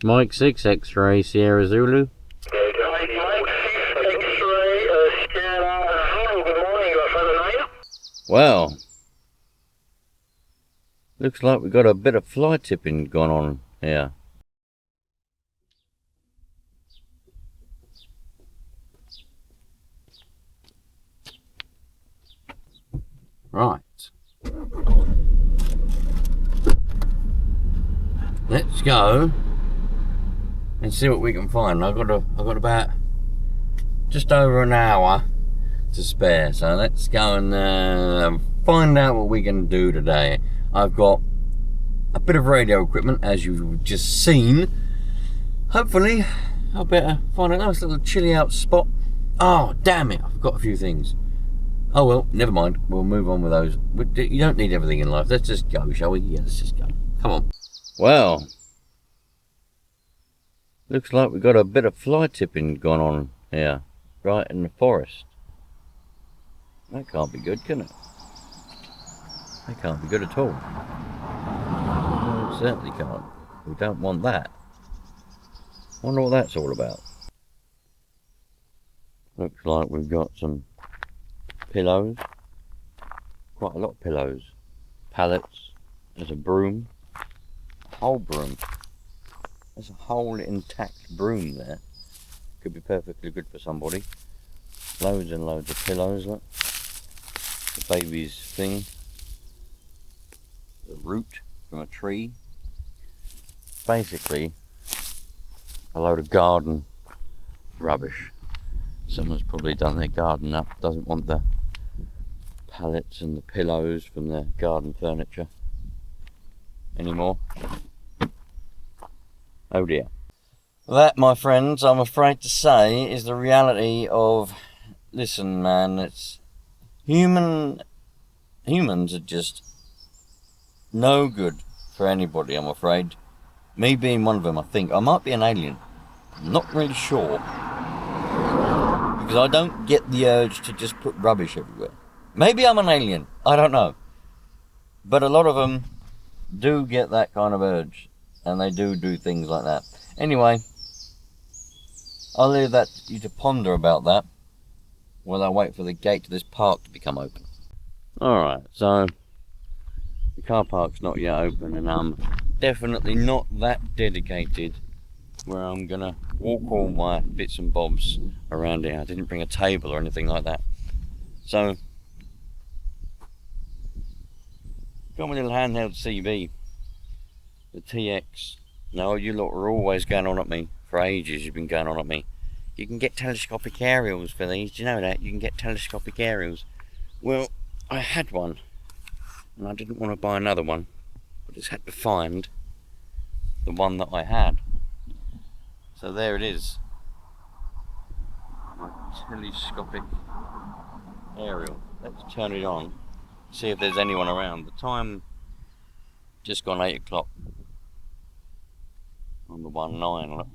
Mike 6 X-ray Sierra Zulu. Mike 6 X-ray Sierra Zulu. Good morning, your further name? Well, looks like we've got a bit of fly tipping going on here. Right. Let's go and see what we can find. I've got about just over an hour to spare, so let's go and find out what we can do today. I've got a bit of radio equipment, as you've just seen. Hopefully I'll better find a nice little chilly out spot. Oh damn it, I've got a few things. Oh well, never mind, we'll move on with those. You don't need everything in life. Let's just go, shall we? Yeah, let's just go. Come on. Well, looks like we've got a bit of fly tipping going on here, right in the forest. That can't be good, can it? That can't be good at all. No, it certainly can't. We don't want that. Wonder what that's all about. Looks like we've got some pillows. Quite a lot of pillows. Pallets. There's a broom. A whole broom. There's a whole intact broom there. Could be perfectly good for somebody. Loads and loads of pillows, look. The baby's thing. The root from a tree. Basically, a load of garden rubbish. Someone's probably done their garden up, doesn't want the pallets and the pillows from their garden furniture anymore. Oh dear. That, my friends, I'm afraid to say, is the reality of, listen man, it's humans are just no good for anybody, I'm afraid. Me being one of them, I think. I might be an alien. I'm not really sure. Because I don't get the urge to just put rubbish everywhere. Maybe I'm an alien, I don't know. But a lot of them do get that kind of urge. And they do things like that. Anyway, I'll leave that to you to ponder about that while I wait for the gate to this park to become open. Alright, so the car park's not yet open and I'm definitely not that dedicated where I'm gonna walk all my bits and bobs around here. I didn't bring a table or anything like that. So, got my little handheld CB, the TX. Now you lot are always going on at me, for ages you've been going on at me. You can get telescopic aerials for these, do you know that? You can get telescopic aerials. Well, I had one, and I didn't want to buy another one. I just had to find the one that I had. So there it is. My telescopic aerial. Let's turn it on, see if there's anyone around. The time just gone 8 o'clock on the 19. Look.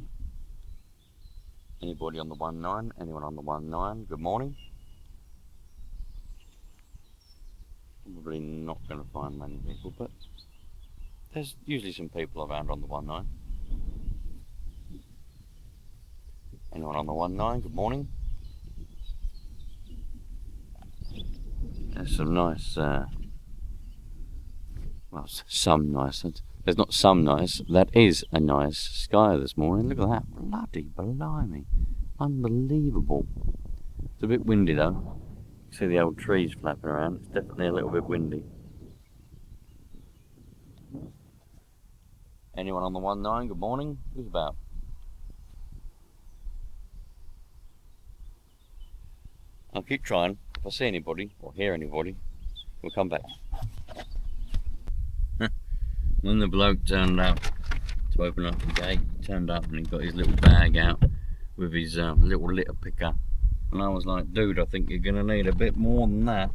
Anybody on the 19? Anyone on the 19? Good morning. Probably not going to find many people, but there's usually some people around on the 19. Anyone on the 19? Good morning. There's some nice, well, some nice, there's not some nice, that is a nice sky this morning. Look at that, bloody blimey, unbelievable. It's a bit windy though. You see the old trees flapping around, it's definitely a little bit windy. Anyone on the 19? Good morning. Who's about? I'll keep trying. If I see anybody or hear anybody, we'll come back. When the bloke turned up to open up the gate, he turned up and he got his little bag out with his little litter picker. And I was like, dude, I think you're going to need a bit more than that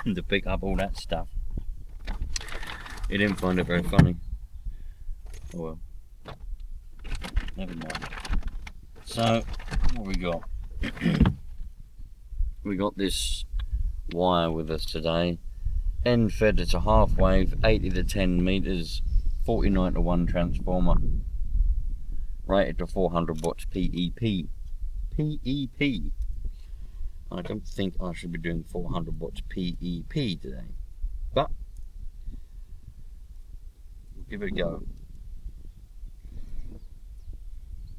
to pick up all that stuff. He didn't find it very funny. Oh well. Never mind. So, what we got? We got this wire with us today. End fed, it's a half wave, 80 to 10 meters 49:1 transformer, rated to 400 watts PEP. PEP. I don't think I should be doing 400 watts PEP today, but we'll give it a go.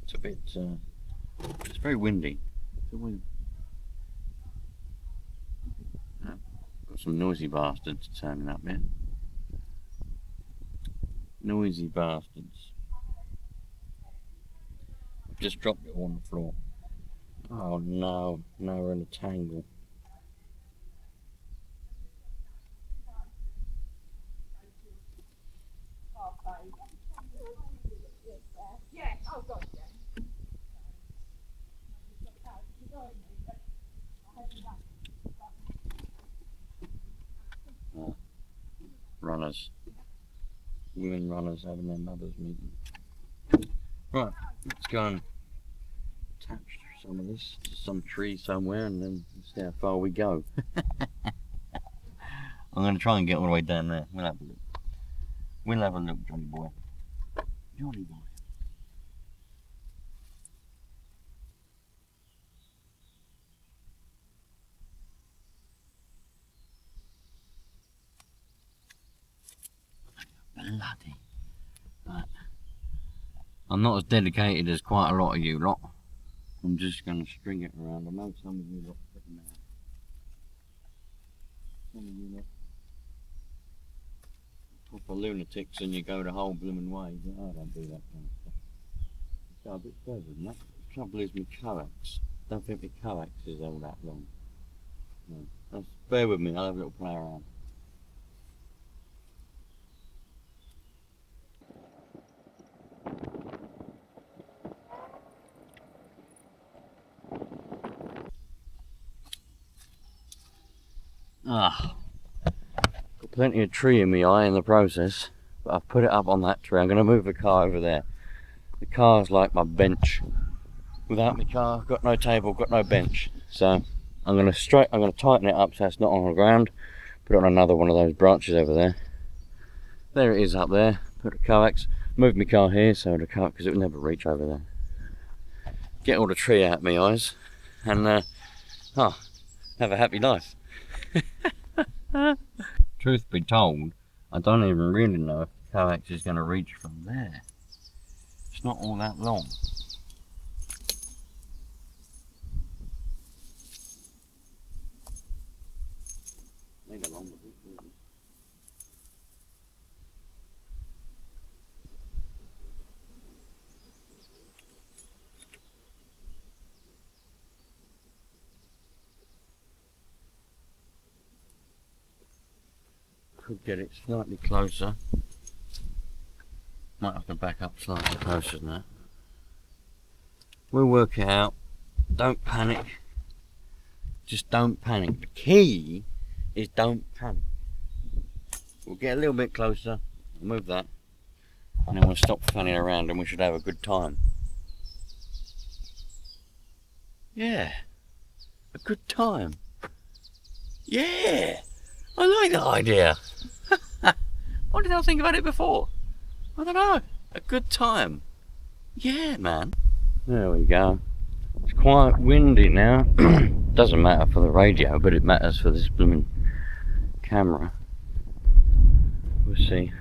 It's a bit, it's very windy. Got some noisy bastards turning up here. Noisy bastards. I've just dropped it on the floor. Oh no, now we're in a tangle. Oh, runners. Women runners having their mothers meeting. Right, let's go and attach some of this to some tree somewhere and then see how far we go. I'm going to try and get all the way down there. We'll have a look. We'll have a look, Johnny boy. Johnny boy. Bloody. Right. I'm not as dedicated as quite a lot of you lot. I'm just going to string it around. I know some of you lot pretty mad. Some of you lot proper lunatics and you go the whole blooming way, but I don't do that kind of stuff. It's got a bit further than that. The trouble is my coax. I don't think my coax is all that long. No. Just bear with me, I'll have a little play around. Ah, got plenty of tree in my eye in the process, but I've put it up on that tree. I'm going to move the car over there. The car's like my bench. Without my car, I've got no table, got no bench. So I'm going to tighten it up so it's not on the ground. Put it on another one of those branches over there. There it is up there. Put the coax. Move my car here so the car, because it will never reach over there. Get all the tree out of my eyes, and have a happy life. Truth be told, I don't even really know if the coax is going to reach from there. It's not all that long. Maybe along with it. Could get it slightly closer. Might have to back up slightly closer than that. We'll work it out. Don't panic. Just don't panic. The key is don't panic. We'll get a little bit closer, move that, and then we'll stop fanning around and we should have a good time. Yeah, a good time. Yeah, I like that idea. Why did I think about it before? I don't know. A good time. Yeah, man. There we go. It's quite windy now. Doesn't matter for the radio, but it matters for this blooming camera. We'll see.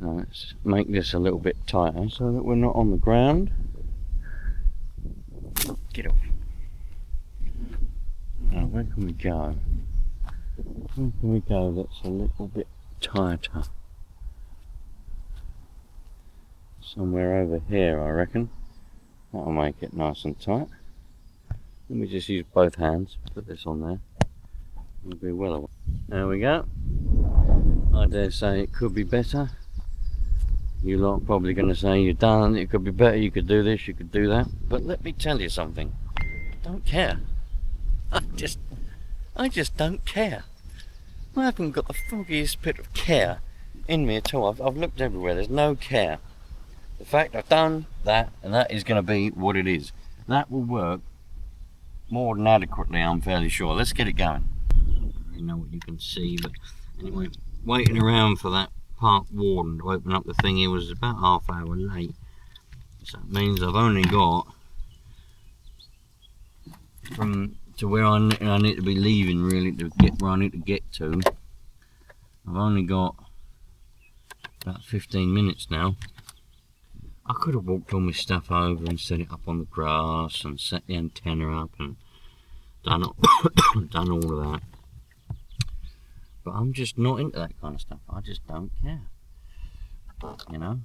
So let's make this a little bit tighter so that we're not on the ground. Get off. Now, where can we go? Where can we go that's a little bit tighter? Somewhere over here, I reckon. That'll make it nice and tight. Let me just use both hands, put this on there. It'll be well away. There we go. I dare say it could be better. You lot are probably going to say you're done, it could be better, you could do this, you could do that. But let me tell you something. I don't care. I just don't care. I haven't got the foggiest bit of care in me at all. I've looked everywhere, there's no care. The fact I've done that, and that is going to be what it is. That will work more than adequately, I'm fairly sure. Let's get it going. I don't really know what you can see, but anyway, waiting around for that park warden to open up the thing. He was about half hour late. So it means I've only got from to where I need to be leaving really to get where I need to get to. I've only got about 15 minutes now. I could have walked all my stuff over and set it up on the grass and set the antenna up and done all of that. But I'm just not into that kind of stuff. I just don't care. You know?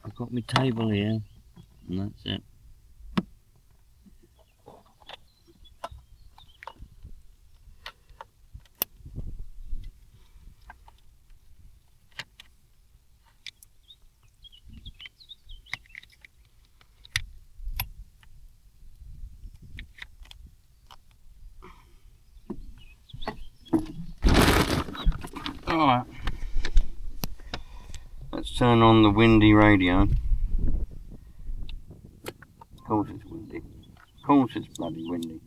I've got my table here and that's it. Alright, let's turn on the windy radio. Of course it's windy. Of course it's bloody windy.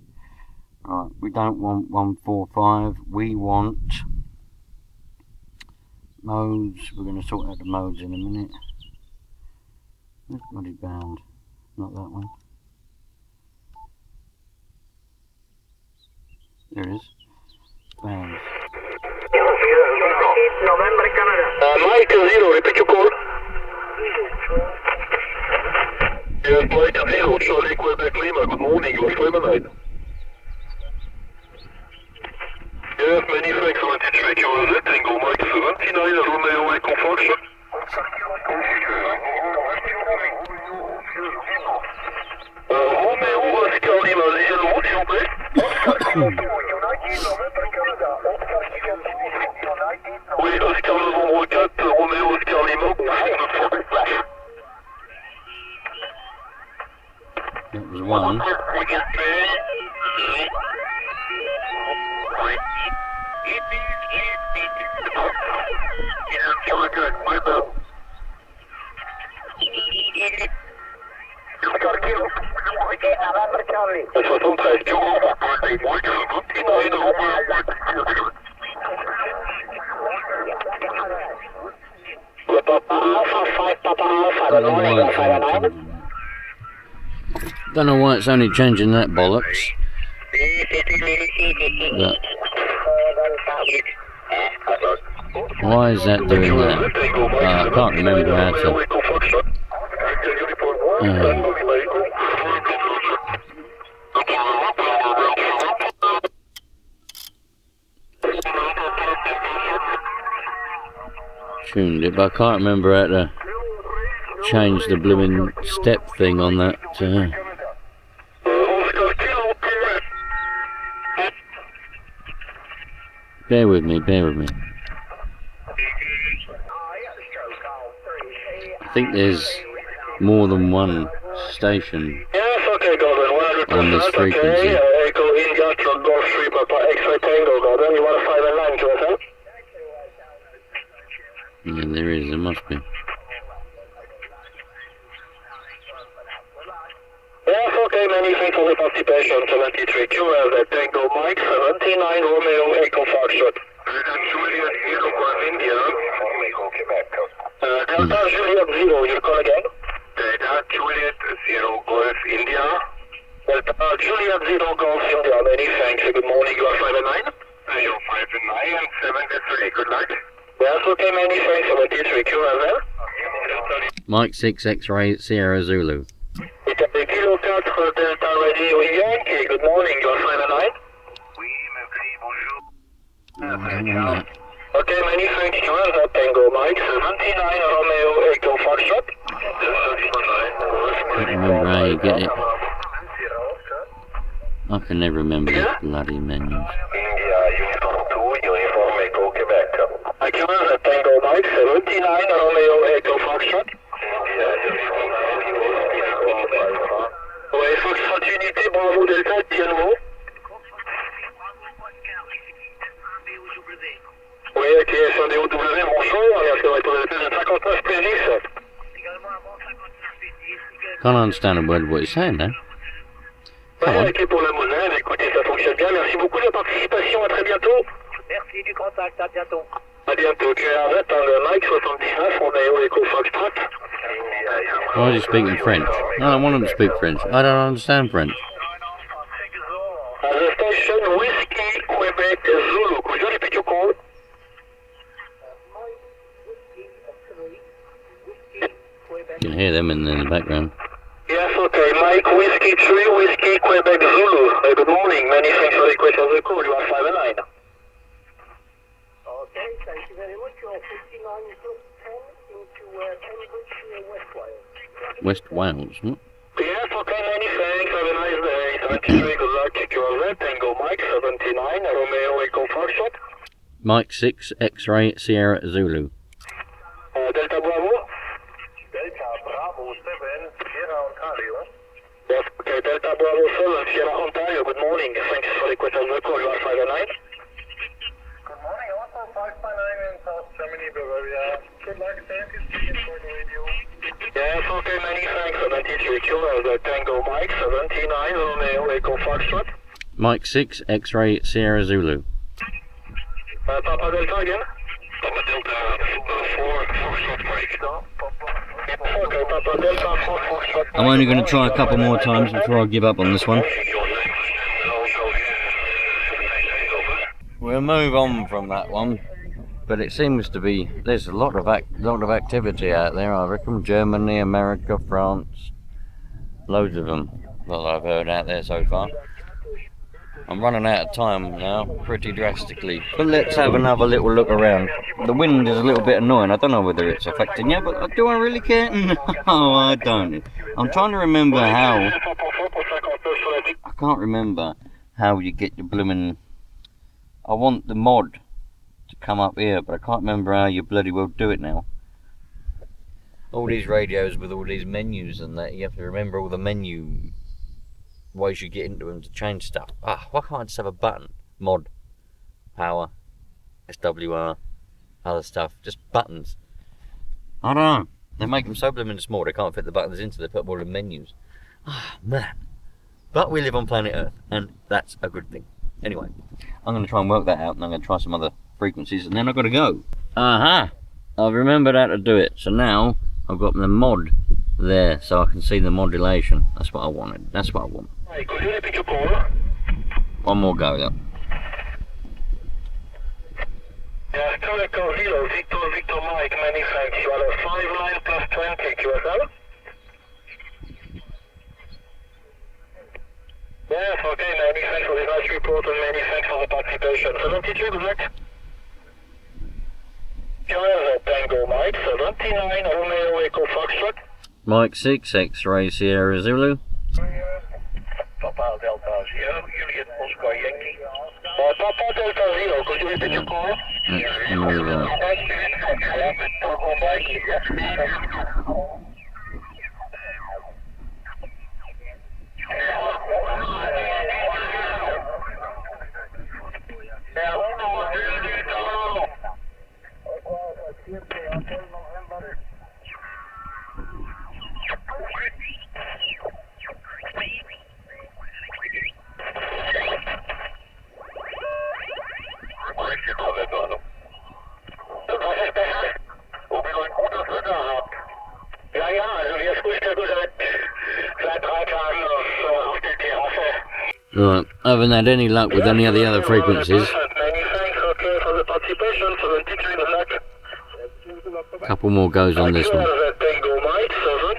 Alright, we don't want 145, we want modes. We're going to sort out the modes in a minute. Where's bloody bound? Not that one. There it is. Bounds. November, Canada. Mike 0, repeat your call. Yes, Mike 0, Charlie, Quebec, Lima. Good morning, you are Flaminite. Yes, many thanks for the trade. You are Tango, Mike 79, Romeo Echo Foxtrot. Romeo Oscar Lima 0, s'il vous plaît. Oui, Oscar Novembre 4, Romeo Oscar Lima, That was one. Don't know why it's only changing that bollocks. But why is that doing that? I can't remember how to. Tuned it, but I can't remember how to change the blooming step thing on that. Bear with me, bear with me. I think there's more than one station on this frequency. Yeah, there is, there must be. Yes, okay, many thanks for the participation. 73 QL, Tango Mike, 79 Romeo Echo Foxtrot. Juliet 0 Golf India. Delta Juliet 0, you call again? Delta Juliet 0 Golf India. Delta Juliet 0 Golf India, many thanks. Good morning, you are 5 and 9? You're 5 and 9 and 73, good night. Yes, okay, many thanks. 73 QL there. Mike 6 X-Ray Sierra Zulu. Kilo 4 Delta Radio Yankee, good morning, you are 5 and 9? Oui, merci, bonjour. Okay, many thanks, you have that Tango Mike, 79 Romeo Echo Foxtrot. Can't remember how you get it. I can never remember these bloody menus. India, Uniform 2, Uniform Echo Quebec. I can have that Tango Mike, 79 Romeo Echo Foxtrot. Ouais, Foxtrot Unité, Bravo Delta, Tienmo. Oui, ok, SNDOW, bonjour, merci d'avoir été de 59 P10. Can't understand a word of what you're saying now. Ouais, ok pour la monnaie, écoutez, ça fonctionne bien, merci beaucoup de la participation, à très bientôt. Merci du contact, à bientôt. À bientôt QRZ, Mike 79, Romeo Echo Foxtrot. Why is he speaking French? I don't want him to speak French. I don't understand French. The station Whiskey Quebec Zulu. Could you repeat your call? You can hear them in the background. Yes, okay. Mike Whiskey 3, Whiskey Quebec Zulu. Good morning. Many thanks for the request of the call. You are 5 and 9. Okay, thank you very much. You're 59 plus 10 into Cambridge, West Wales. West Wales, hmm? Yes, okay, many thanks. Have a nice day. 73, good luck. QRZ, Tango Mike 79, Romeo Echo Foxtrot. Mike 6, X-Ray, Sierra, Zulu. Delta Bravo. Delta Bravo 7, Sierra Ontario. Yes, okay, Delta Bravo 7, Sierra Ontario. Good morning. Thanks for the request of the call. You are 5 and 9. Good morning, also 559 in South Germany, Bavaria. Good luck, 73 in Fort Radio. Yes, okay, many thanks. 73, QRZ, Tango Mike 79, Romeo Echo Foxtrot. Mike 6, X-Ray, Sierra, Zulu. Papa Delta again? Papa Delta 4, Foxtrot Mike. Okay, Papa Delta 4, Foxtrot. I'm only going to try a couple more times before I give up on this one. We'll move on from that one, but it seems to be there's a lot of activity out there. I reckon Germany, America, France, loads of them that I've heard out there so far. I'm running out of time now, pretty drastically. But let's have another little look around. The wind is a little bit annoying. I don't know whether it's affecting you, but do I really care? No, I don't. I'm trying to remember how. I can't remember how you get your blooming. I want the mod to come up here, but I can't remember how you bloody well do it now. All these radios with all these menus and that, you have to remember all the menu ways you get into them to change stuff. Why can't I just have a button? Mod, power, SWR, other stuff, just buttons. I don't know. They make them so blooming small they can't fit the buttons into. They put them all in menus. Man. But we live on planet Earth, and that's a good thing. Anyway, I'm going to try and work that out, and I'm going to try some other frequencies, and then I've got to go. I've remembered how to do it. So now I've got the mod there, so I can see the modulation. That's what I wanted. That's what I want. Hey, could you repeat your call? One more go, yeah. Yes, Echo Zero, Victor Mike, many thanks. You are a 59 plus 20, QSL? Yes, okay, many thanks for the nice report and many thanks for the participation. 73, good luck. QSL, Tango Mike, 79, Romeo Echo Foxtrot. Mike 6, X-Ray, Sierra, Zulu. Papa Delta Zero, Juliet Oscar Yankee. Papa Delta Zero, could you repeat your call? Let's move on. Right, I haven't had any luck with any of the other frequencies. Many thanks, okay, for the participation. 73, good luck. A couple more goes on this one. Tango Mike,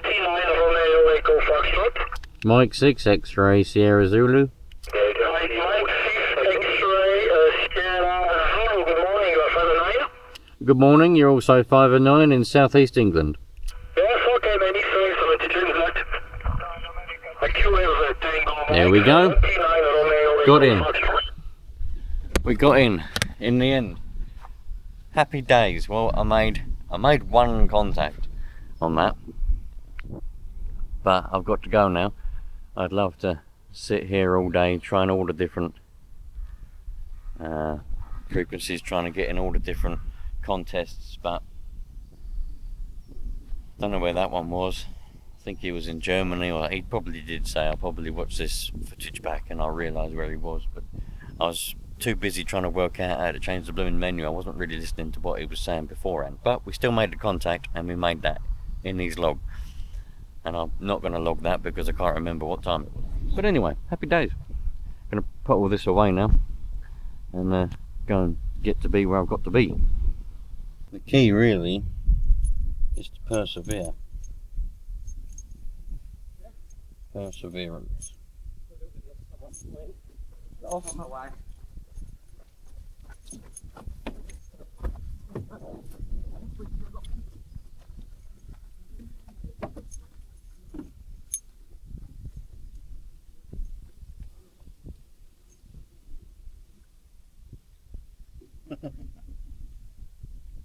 79, Romeo Echo Foxtrot. Mike 6, X-Ray, Sierra, Zulu. Mike 6, X-Ray, Sierra, Zulu, good morning, you are 5 and 9? Good morning, you're also 5 and 9 in southeast England. Yes, okay, many thanks, 73, good luck. Tango Mike, There we go. 79, Romeo Got Echo in. Foxtrot. We got in the end. Happy days. Well, I made one contact on that, but I've got to go now. I'd love to sit here all day trying all the different frequencies, trying to get in all the different contests, but don't know where that one was. I think he was in Germany, or he probably did say. I'll probably watch this footage back and I'll realise where he was, but I was too busy trying to work out how to change the blooming menu. I wasn't really listening to what he was saying beforehand. But we still made the contact, and we made that in his log. And I'm not going to log that because I can't remember what time it was. But anyway, happy days. I'm going to put all this away now and go and get to be where I've got to be. The key really is to persevere. Perseverance. Off my way.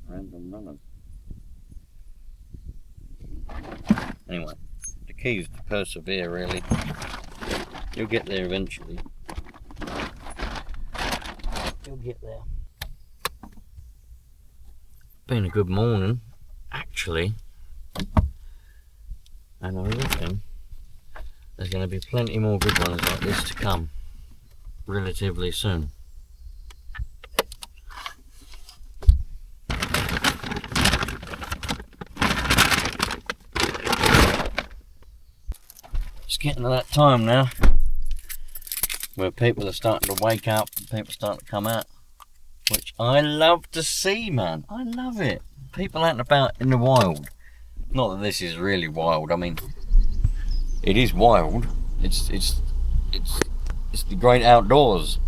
Random running. Anyway, the key is to persevere really. You'll get there eventually. You'll get there. Been a good morning, actually. And I reckon there's going to be plenty more good ones like this to come relatively soon. It's getting to that time now where people are starting to wake up and people are starting to come out, which I love to see, man. I love it. People out and about in the wild. Not that this is really wild. I mean, it is wild. It's the great outdoors.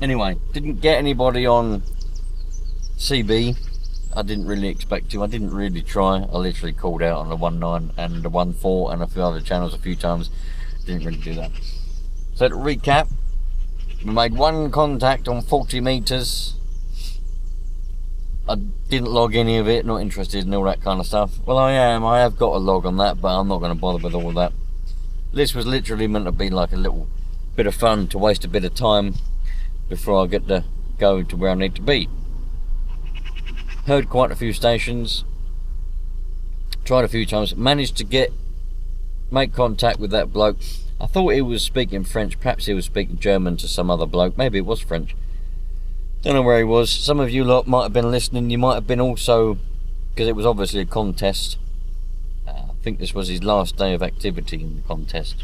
Anyway, didn't get anybody on CB. I didn't really expect to. I didn't really try. I literally called out on the 1.9 and the 1.4 and a few other channels a few times. Didn't really do that. So to recap, we made one contact on 40 meters. I didn't log any of it, not interested in all that kind of stuff. Well, I have got a log on that, but I'm not going to bother with all of that. This was literally meant to be like a little bit of fun to waste a bit of time before I get to go to where I need to be. Heard quite a few stations, tried a few times, managed to make contact with that bloke. I thought he was speaking French, perhaps he was speaking German to some other bloke, maybe it was French. Don't know where he was. Some of you lot might have been listening, you might have been also, because it was obviously a contest. I think this was his last day of activity in the contest.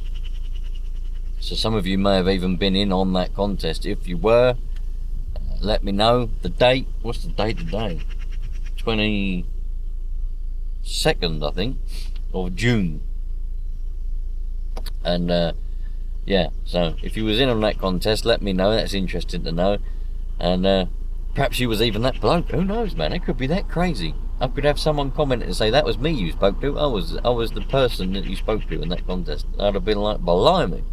So some of you may have even been in on that contest. If you were, let me know. The date, what's the date today? 22nd, I think, of June. And yeah, so if you was in on that contest, let me know. That's interesting to know. And perhaps you was even that bloke. Who knows, man? It could be that crazy. I could have someone comment and say that was me you spoke to. I was the person that you spoke to in that contest. I'd have been like, blimey.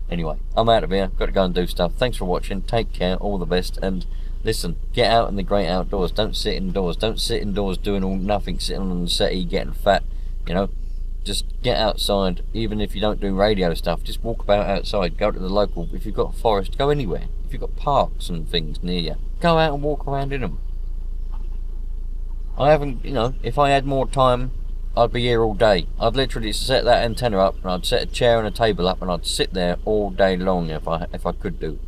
Anyway, I'm out of here. Got to go and do stuff. Thanks for watching. Take care. All the best. And listen, get out in the great outdoors. Don't sit indoors. Don't sit indoors doing all nothing, sitting on the settee, getting fat. You know, just get outside. Even if you don't do radio stuff, just walk about outside. Go to the local. If you've got a forest, go anywhere. If you've got parks and things near you, go out and walk around in them. I haven't, you know, if I had more time, I'd be here all day. I'd literally set that antenna up and I'd set a chair and a table up and I'd sit there all day long if I could do.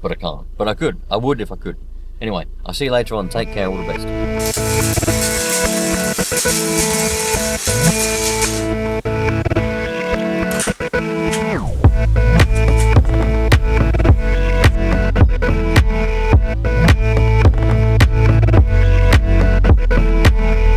But I can't. But I could. I would if I could. Anyway, I'll see you later on. Take care. All the best.